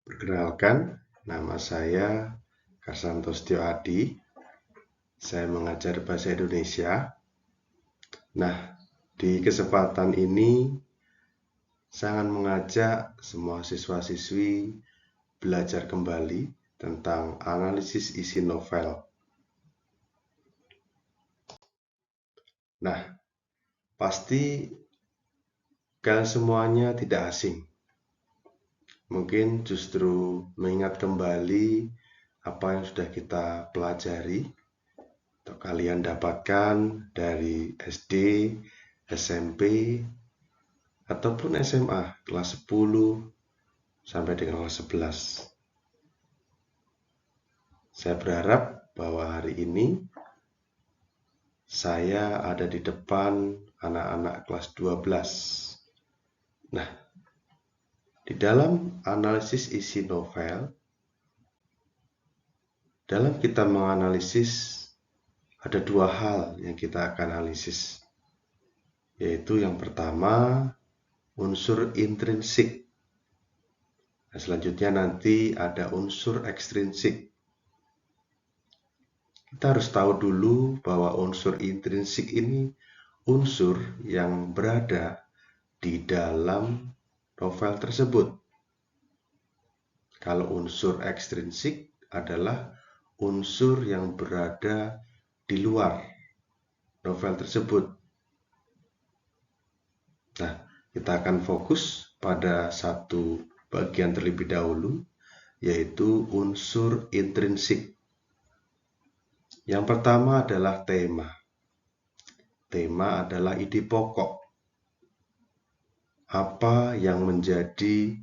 Perkenalkan, nama saya Karsanto Setio Adi. Saya mengajar bahasa Indonesia. Nah, di kesempatan ini saya akan mengajak semua siswa-siswi belajar kembali tentang analisis isi novel. Nah, pasti kalian semuanya tidak asing. Mungkin justru mengingat kembali apa yang sudah kita pelajari atau kalian dapatkan dari SD, SMP, ataupun SMA kelas 10 sampai dengan kelas 11. Saya berharap bahwa hari ini saya ada di depan anak-anak kelas 12. Nah, di dalam analisis isi novel, dalam kita menganalisis ada dua hal yang kita akan analisis, yaitu yang pertama unsur intrinsik. Nah, selanjutnya nanti ada unsur ekstrinsik. Kita harus tahu dulu bahwa unsur intrinsik ini unsur yang berada di dalam novel tersebut. Kalau unsur ekstrinsik adalah unsur yang berada di luar novel tersebut. Nah, kita akan fokus pada satu bagian terlebih dahulu, yaitu unsur intrinsik. Yang pertama adalah tema. Tema adalah ide pokok. Apa yang menjadi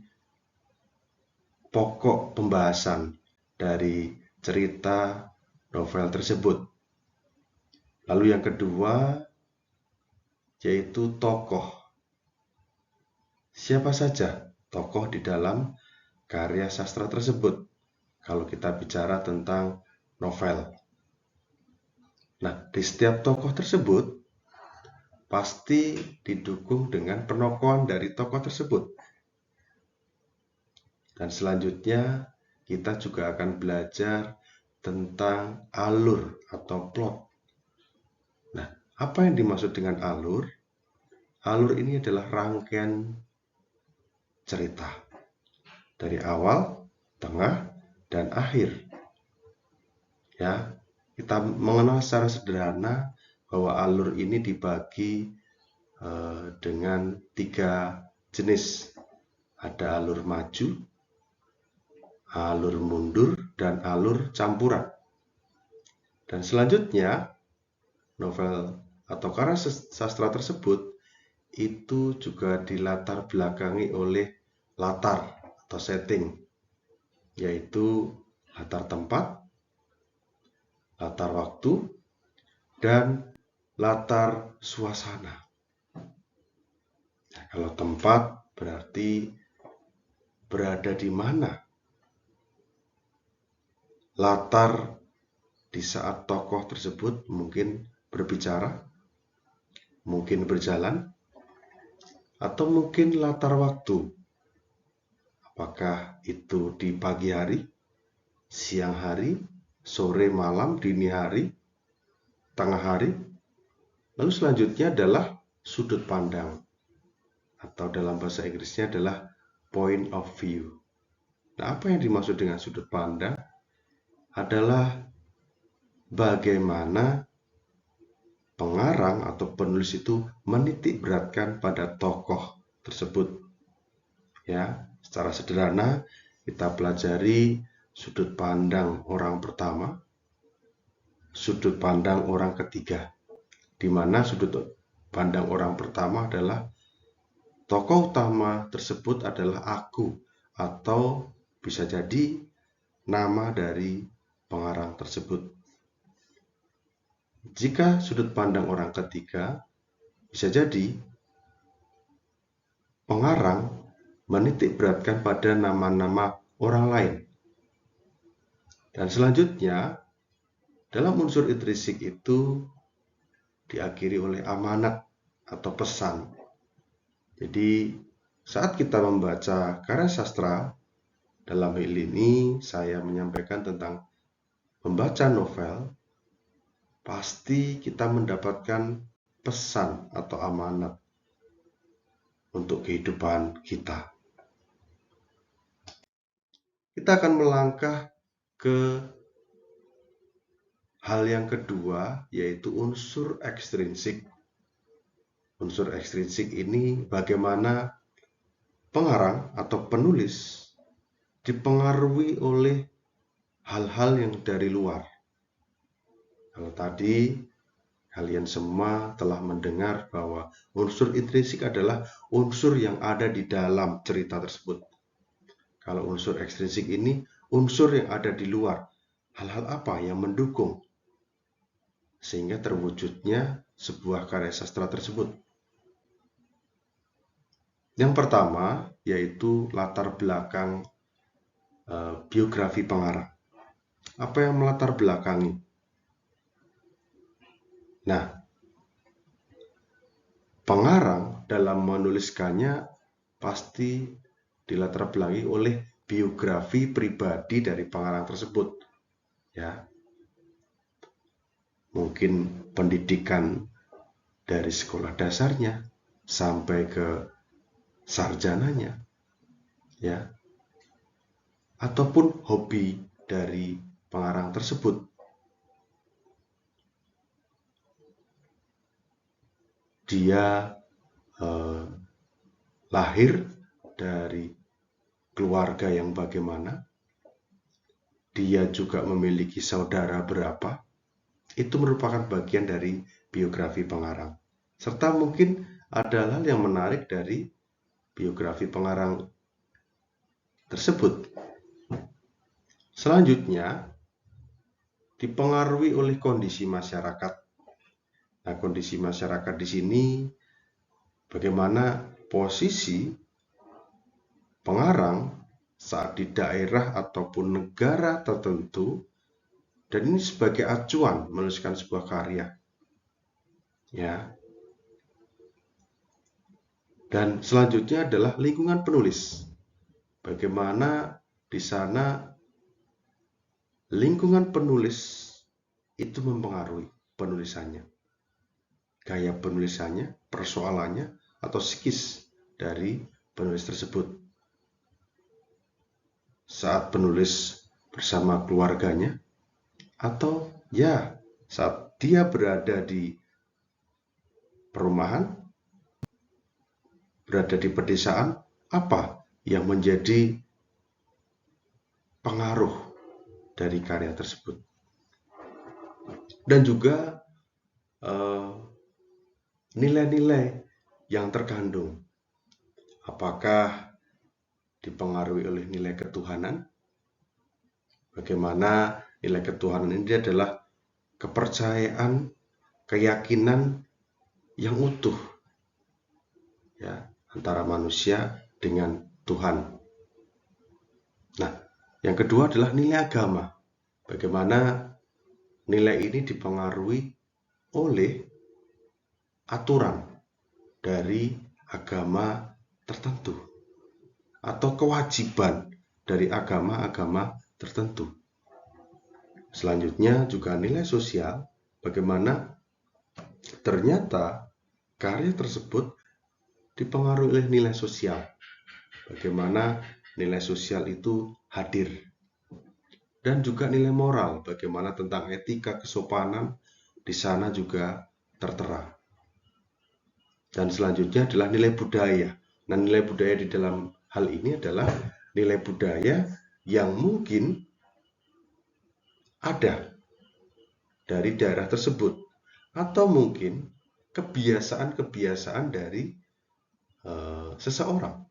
pokok pembahasan dari cerita novel tersebut. Lalu yang kedua yaitu tokoh. Siapa saja tokoh di dalam karya sastra tersebut kalau kita bicara tentang novel. Nah, di setiap tokoh tersebut pasti didukung dengan penokohan dari tokoh tersebut. Dan selanjutnya kita juga akan belajar tentang alur atau plot. Nah, apa yang dimaksud dengan alur? Alur ini adalah rangkaian cerita dari awal, tengah, dan akhir. Ya, kita mengenal secara sederhana bahwa alur ini dibagi dengan 3 jenis. Ada alur maju, alur mundur, dan alur campuran. Dan selanjutnya, novel atau karya sastra tersebut itu juga dilatar belakangi oleh latar atau setting, yaitu latar tempat, latar waktu, dan latar suasana. Nah, kalau tempat berarti berada di mana. Latar di saat tokoh tersebut mungkin berbicara, mungkin berjalan, atau mungkin latar waktu. Apakah itu di pagi hari, siang hari, sore, malam, dini hari, tengah hari. Lalu selanjutnya adalah sudut pandang, atau dalam bahasa Inggrisnya adalah point of view. Nah, apa yang dimaksud dengan sudut pandang? Adalah bagaimana pengarang atau penulis itu menitik beratkan pada tokoh tersebut. Ya, secara sederhana kita pelajari sudut pandang orang pertama, sudut pandang orang ketiga, di mana sudut pandang orang pertama adalah tokoh utama tersebut adalah aku, atau bisa jadi nama dari pengarang tersebut. Jika sudut pandang orang ketiga, bisa jadi pengarang menitik beratkan pada nama-nama orang lain. Dan selanjutnya, dalam unsur intrinsik itu diakhiri oleh amanat atau pesan. Jadi, saat kita membaca karya sastra, Dalam hal ini saya menyampaikan tentang membaca novel, pasti kita mendapatkan pesan atau amanat untuk kehidupan kita. Kita akan melangkah ke hal yang kedua, yaitu unsur ekstrinsik. Unsur ekstrinsik ini bagaimana pengarang atau penulis dipengaruhi oleh hal-hal yang dari luar. Kalau tadi kalian semua telah mendengar bahwa unsur intrinsik adalah unsur yang ada di dalam cerita tersebut. Kalau unsur ekstrinsik ini unsur yang ada di luar. Hal-hal apa yang mendukung sehingga terwujudnya sebuah karya sastra tersebut? Yang pertama yaitu latar belakang biografi pengarang. Apa yang melatar belakangi? Nah, pengarang dalam menuliskannya pasti dilatar belakangi oleh biografi pribadi dari pengarang tersebut. Ya, mungkin pendidikan dari sekolah dasarnya sampai ke sarjananya, ya, ataupun hobi dari pengarang tersebut. Dia lahir dari keluarga yang bagaimana, dia juga memiliki saudara berapa, itu merupakan bagian dari biografi pengarang. Serta mungkin ada hal yang menarik dari biografi pengarang tersebut. Selanjutnya, dipengaruhi oleh kondisi masyarakat. Nah, kondisi masyarakat di sini bagaimana posisi pengarang saat di daerah ataupun negara tertentu, dan ini sebagai acuan menuliskan sebuah karya. Ya. Dan selanjutnya adalah lingkungan penulis. Bagaimana di sana lingkungan penulis itu mempengaruhi penulisannya. Gaya penulisannya, persoalannya, atau psikis dari penulis tersebut. Saat penulis bersama keluarganya, atau ya saat dia berada di perumahan, berada di pedesaan, apa yang menjadi pengaruh dari karya tersebut. Dan juga nilai-nilai yang terkandung. Apakah dipengaruhi oleh nilai ketuhanan? Bagaimana nilai ketuhanan ini adalah kepercayaan, keyakinan yang utuh, ya, antara manusia dengan Tuhan. Nah, yang kedua adalah nilai agama. Bagaimana nilai ini dipengaruhi oleh aturan dari agama tertentu atau kewajiban dari agama-agama tertentu. Selanjutnya juga nilai sosial, bagaimana ternyata karya tersebut dipengaruhi oleh nilai sosial. Bagaimana nilai sosial itu hadir. Dan juga nilai moral, bagaimana tentang etika kesopanan di sana juga tertera. Dan selanjutnya adalah nilai budaya. Nah, nilai budaya di dalam hal ini adalah nilai budaya yang mungkin ada dari daerah tersebut, atau mungkin kebiasaan-kebiasaan dari seseorang,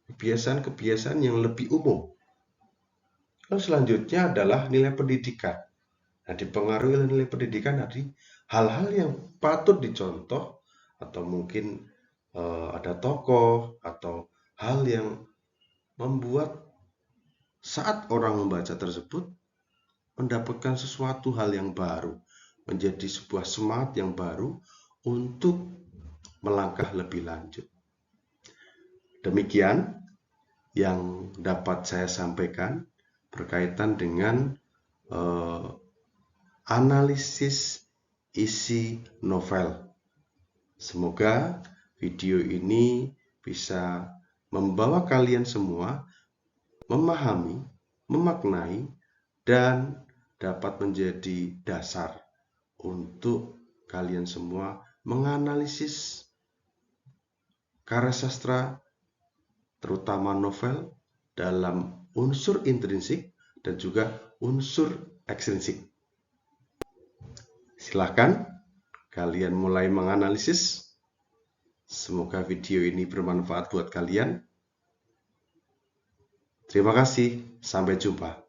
kebiasaan-kebiasaan yang lebih umum. Lalu selanjutnya adalah nilai pendidikan. Nah, dipengaruhi oleh nilai pendidikan tadi, hal-hal yang patut dicontoh, atau mungkin ada tokoh atau hal yang membuat saat orang membaca tersebut mendapatkan sesuatu hal yang baru, menjadi sebuah semangat yang baru untuk melangkah lebih lanjut. Demikian yang dapat saya sampaikan berkaitan dengan analisis isi novel. Semoga video ini bisa membawa kalian semua memahami, memaknai, dan dapat menjadi dasar untuk kalian semua menganalisis karya sastra, terutama novel, dalam unsur intrinsik dan juga unsur ekstrinsik. Silahkan kalian mulai menganalisis. Semoga video ini bermanfaat buat kalian. Terima kasih, sampai jumpa.